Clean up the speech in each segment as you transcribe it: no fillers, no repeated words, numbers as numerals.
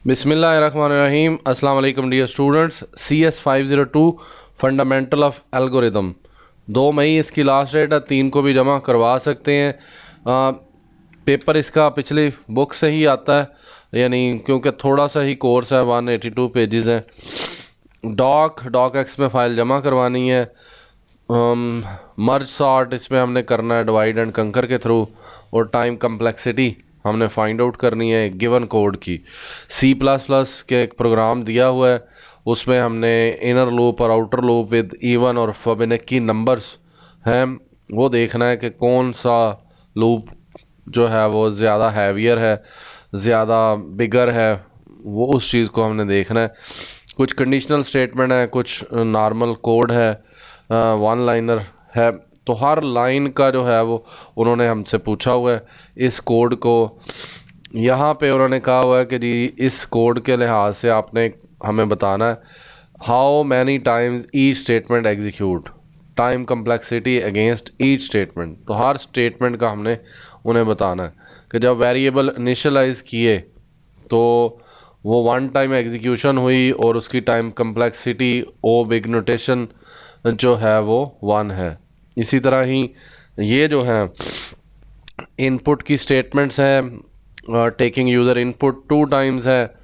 बिस्मिल्लाहिर्रहमानिर्रहीम। अस्सलाम वालेकुम dear students. CS502 fundamental of algorithm 2 मई इसकी लास्ट डेट है। 3 को भी जमा करवा सकते हैं। पेपर इसका पिछली बुक से ही आता है, यानी क्योंकि थोड़ा सा ही कोर्स है, 182 पेजेस हैं। डॉक एक्स में फ़ाइल जमा करवानी है। मर्ज सॉर्ट इसमें हमने करना है डिवाइड एंड कंकर के थ्रू, और टाइम कम्प्लेक्सिटी हमने फाइंड आउट करनी है गिवन कोड की। C++ के एक प्रोग्राम दिया हुआ है, उसमें हमने इनर लूप और आउटर लूप विद इवन और फिबोनाची नंबर्स हैं, वो देखना है कि कौन सा लूप जो है वो ज़्यादा हैवियर है, ज़्यादा बिगर है, वो उस चीज़ को हमने देखना है। कुछ कंडीशनल स्टेटमेंट है, कुछ नॉर्मल कोड है, वन लाइनर है। तो हर लाइन का जो है वो उन्होंने हमसे पूछा हुआ है। इस कोड को यहाँ पे उन्होंने कहा हुआ है कि जी इस कोड के लिहाज से आपने हमें बताना है how many times each statement execute, time complexity against each statement. तो हर स्टेटमेंट का हमने उन्हें बताना है कि जब वेरिएबल इनिशियलाइज किए तो वो वन टाइम एग्जीक्यूशन हुई और उसकी टाइम कम्प्लेक्सिटी ओ बिग नोटेशन जो है वो 1 है। इसी तरह ही ये जो है इनपुट की स्टेटमेंट्स हैं, टेकिंग यूज़र इनपुट 2 टाइम्स है,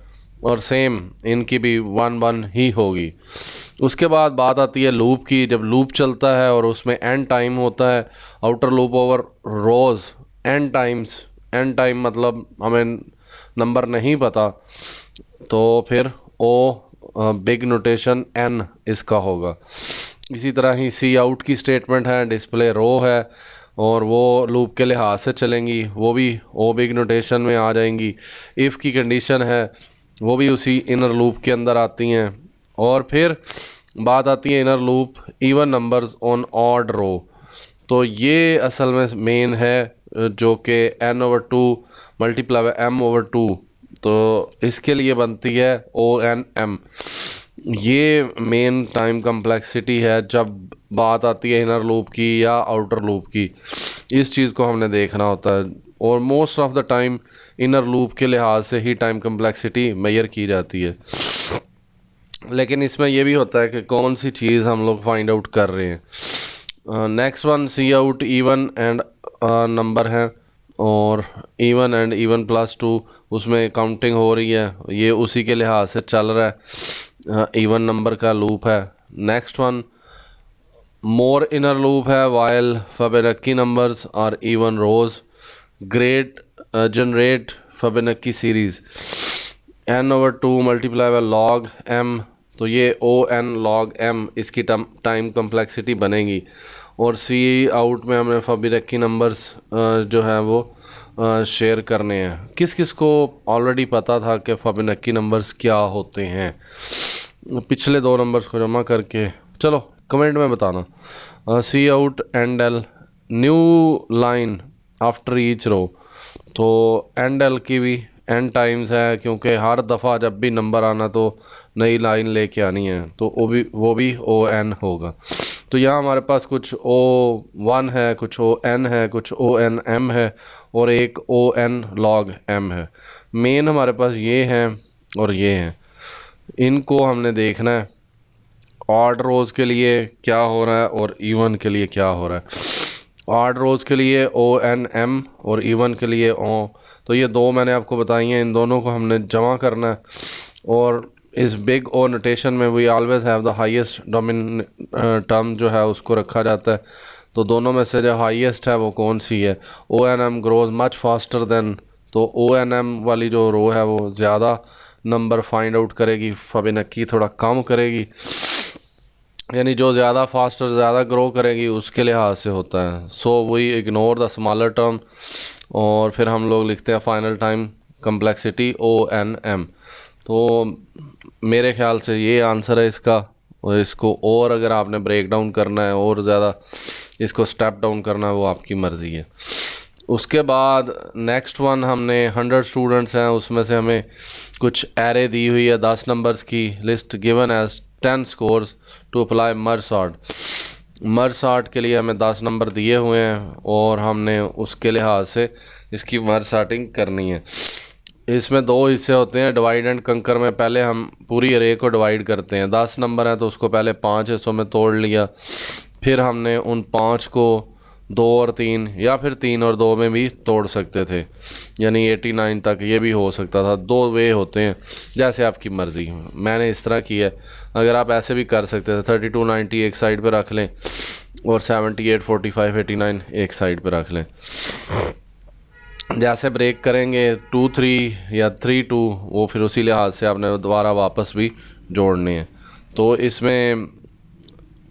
और सेम इनकी भी 1 ही होगी। उसके बाद बात आती है लूप की। जब लूप चलता है और उसमें एन टाइम होता है, आउटर लूप ओवर रोज़ एन टाइम्स, एन टाइम मतलब हमें नंबर नहीं पता, तो फिर ओ बिग नोटेशन एन इसका होगा। इसी तरह ही सी आउट की स्टेटमेंट है, डिस्प्ले रो है, और वो लूप के लिहाज से चलेंगी, वो भी ओ बिग नोटेशन में आ जाएंगी। इफ़ की कंडीशन है वो भी उसी इनर लूप के अंदर आती हैं। और फिर बात आती है inner loop even numbers on odd row. तो ये असल में मेन है, जो कि n/2 मल्टीप्लाई बाय m/2, तो इसके लिए बनती है ONM। ये मेन टाइम कम्प्लेक्सिटी है जब बात आती है इनर लूप की या आउटर लूप की। इस चीज़ को हमने देखना होता है, और most of the time inner loop के लिहाज से ही टाइम कम्प्लेक्सिटी मेजर की जाती है। लेकिन इसमें यह भी होता है कि कौन सी चीज़ हम लोग फाइंड आउट कर रहे हैं। Next one cout even and number है, और इवन एंड इवन +2 उसमें काउंटिंग हो रही है, ये उसी के लिहाज से चल रहा है, इवन नंबर का लूप है। Next one more inner loop है, वाइल फिबोनाची नंबर्स और even rows great generate Fibonacci series n/2 multiply by log m। तो ये ON log m इसकी टाइम कम्प्लेक्सिटी बनेगी। और सी आउट में हमें फिबोनाची नंबर्स जो है वो शेयर करने हैं। किस किस को ऑलरेडी पता था कि फिबोनाची नंबर्स क्या होते हैं? पिछले 2 नंबर्स को जमा करके चलो कमेंट में बताना। C out end L new line after each row. तो एंड एल की भी n टाइम्स है, क्योंकि हर दफ़ा जब भी नंबर आना तो नई लाइन लेके आनी है, तो वो भी ON होगा। तो यहाँ हमारे पास कुछ O1 है, कुछ ON है, कुछ ONM है, और एक ON log m है। मेन हमारे पास ये हैं और ये हैं, इनको हमने देखना है। ऑड रोज़ के लिए क्या हो रहा है और इवन के लिए क्या हो रहा है। ऑड रोज़ के लिए ONM और इवन के लिए O। तो ये 2 मैंने आपको बताई हैं, इन दोनों को हमने जमा करना है। और इस बिग O नोटेशन में we always have the highest dominant term जो है उसको रखा जाता है। तो दोनों में से जो हाईएस्ट है वो कौन सी है? ONM grows much faster than. तो ONM वाली जो रो है वो ज़्यादा नंबर फाइंड आउट करेगी, फिबोनाची थोड़ा कम करेगी, यानी जो ज़्यादा फास्ट और ज़्यादा ग्रो करेगी उसके लिहाज से होता है। So we ignore the smaller term, और फिर हम लोग लिखते हैं फाइनल टाइम कम्प्लेक्सिटी ONM। तो मेरे ख्याल से ये आंसर है इसका। और इसको और अगर आपने ब्रेक डाउन करना है और ज़्यादा इसको स्टेप डाउन करना है, वो आपकी मर्ज़ी है। उसके बाद नेक्स्ट वन हमने 100 स्टूडेंट्स हैं, उसमें से हमें कुछ एरे दी हुई है 10 नंबर्स की list given as 10 scores to apply merge sort. Merge sort के लिए हमें 10 नंबर दिए हुए हैं और हमने उसके लिहाज से इसकी मर्ज सॉर्टिंग करनी है। इसमें दो हिस्से होते हैं डिवाइड एंड कंकर में। पहले हम पूरी अरे को डिवाइड करते हैं, 10 नंबर है तो उसको पहले 5 हिस्सों में तोड़ लिया, फिर हमने उन 5 को 2 और 3 या फिर 3 और 2 में भी तोड़ सकते थे, यानी 89 तक ये भी हो सकता था। दो वे होते हैं, जैसे आपकी मर्ज़ी। मैंने इस तरह किया, अगर आप ऐसे भी कर सकते थे 32 90 एक साइड पर रख लें और 78 45 89 एक साइड पर रख लें। जैसे ब्रेक करेंगे 2 3 या 3 2, वो फिर उसी लिहाज से आपने दोबारा वापस भी जोड़ने हैं। तो इसमें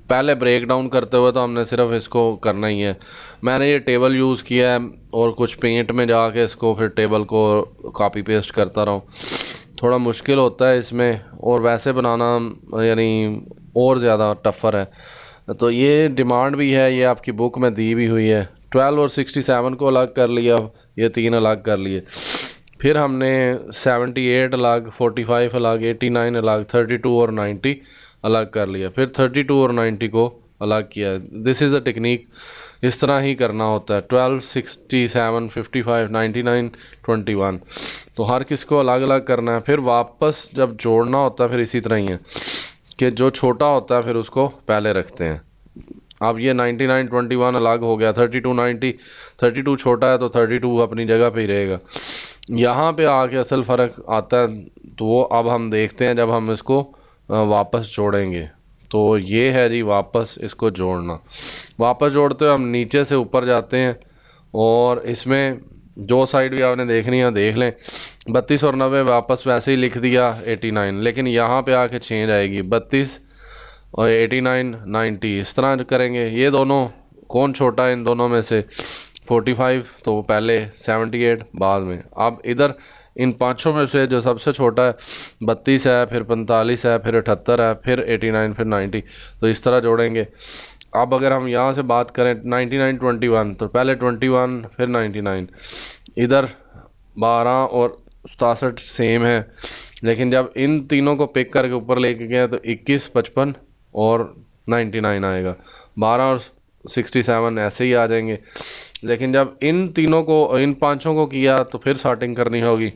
पहले ब्रेक डाउन करते हुए तो हमने सिर्फ इसको करना ही है। मैंने ये टेबल यूज़ किया है और कुछ पेंट में जाके इसको फिर टेबल को कॉपी पेस्ट करता रहा हूँ। थोड़ा मुश्किल होता है इसमें, और वैसे बनाना यानी और ज़्यादा टफ़र है। तो ये डिमांड भी है, ये आपकी बुक में दी भी हुई है। 12 और 67 को अलग कर लिया, ये 3 अलग कर लिए। फिर हमने 78 अलग, 45 अलग, 89 अलग, 32 और 90 अलग कर लिया, फिर 32 और 90 को अलग किया। दिस इज़ द टेक्निक, इस तरह ही करना होता है। 12 67 55 99 21, तो हर किस को अलग अलग करना है। फिर वापस जब जोड़ना होता है फिर इसी तरह ही है कि जो छोटा होता है फिर उसको पहले रखते हैं। अब ये 99 21 अलग हो गया, 32 90, 32 छोटा है तो 32 अपनी जगह पे ही रहेगा। यहाँ पे आके असल फ़र्क आता है, तो वो अब हम देखते हैं जब हम इसको वापस जोड़ेंगे। तो ये है जी वापस इसको जोड़ना। वापस जोड़ते हुए हम नीचे से ऊपर जाते हैं और इसमें जो साइड भी आपने देखनी है देख लें। 32 और 90 वापस वैसे ही लिख दिया 89, लेकिन यहाँ पे आके चेंज आएगी 32 और 89 90, इस तरह करेंगे। ये दोनों कौन छोटा है इन दोनों में से? 45 तो पहले, 78 बाद में। अब इधर इन पाँचों में से जो सबसे छोटा है 32 है, फिर 45 है, फिर 78 है, फिर 89, फिर 90, तो इस तरह जोड़ेंगे। अब अगर हम यहाँ से बात करें 99 21, तो पहले 21 फिर 99। इधर 12 और 67 सेम है, लेकिन जब इन तीनों को पिक करके ऊपर लेके गए तो 21 55 और 99 आएगा। 12 और 67 ऐसे ही आ जाएंगे, लेकिन जब इन तीनों को, इन पांचों को किया तो फिर सॉर्टिंग करनी होगी।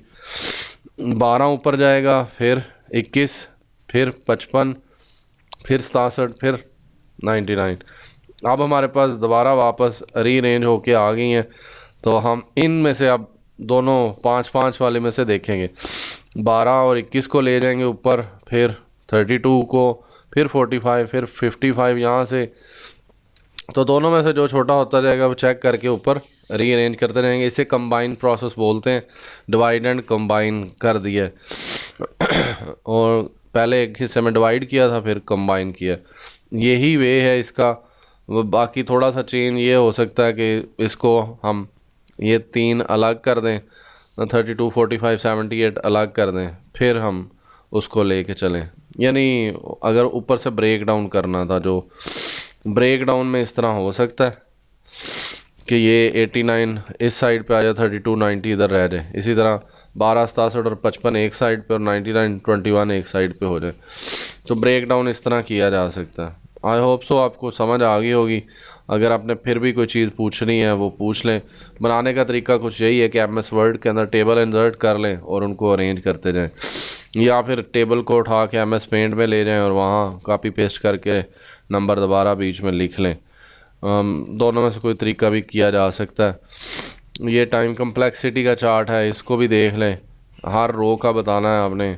12 ऊपर जाएगा, फिर 21, फिर 55, फिर 67, फिर 99। अब हमारे पास दोबारा वापस रीअरेंज होके आ गई हैं, तो हम इन में से अब दोनों 5 वाले में से देखेंगे। 12 और 21 को ले जाएंगे ऊपर, फिर 32 को, फिर 45, फिर 55 यहाँ से। तो दोनों में से जो छोटा होता जाएगा वो चेक करके ऊपर रीअरेंज करते रहेंगे। इसे कंबाइन प्रोसेस बोलते हैं, डिवाइड एंड कंबाइन कर दिया और पहले एक हिस्से में डिवाइड किया था फिर कंबाइन किया। यही वे है इसका। बाकी थोड़ा सा चेंज ये हो सकता है कि इसको हम ये 3 अलग कर दें, 32 45 78 अलग कर दें, फिर हम उसको लेके चलें। यानी अगर ऊपर से ब्रेक डाउन करना था, जो ब्रेक डाउन में इस तरह हो सकता है कि ये 89 इस साइड पे आ जाए, 32 90 इधर रह जाए। इसी तरह 12 67 और 55 एक साइड पे और 99 21 एक साइड पे हो जाए। तो ब्रेक डाउन इस तरह किया जा सकता है। आई होप सो आपको समझ आ गई होगी। अगर आपने फिर भी कोई चीज़ पूछनी है वो पूछ लें। बनाने का तरीका कुछ यही है कि MS वर्ड के अंदर टेबल इंसर्ट कर लें और उनको अरेंज करते जाएं, या फिर टेबल को उठा के MS पेंट में ले जाएं और वहाँ कॉपी पेस्ट करके नंबर दोबारा बीच में लिख लें। दोनों में से कोई तरीका भी किया जा सकता है। ये टाइम कम्प्लेक्सिटी का चार्ट है, इसको भी देख लें। हर रो का बताना है आपने,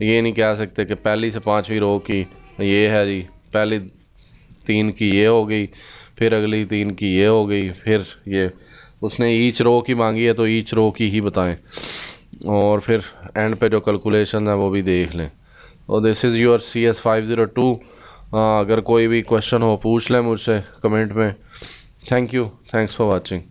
ये नहीं कह सकते कि पहली से 5वीं रो की ये है जी, पहली 3 की ये हो गई, फिर अगली 3 की ये हो गई, फिर ये। उसने ईच रो की मांगी है तो ईच रो की ही बताएं, और फिर एंड पे जो कैलकुलेशन है वो भी देख लें। और दिस इज़ योर CS 502। अगर कोई भी क्वेश्चन हो पूछ लें मुझसे कमेंट में। Thank you, thanks for watching.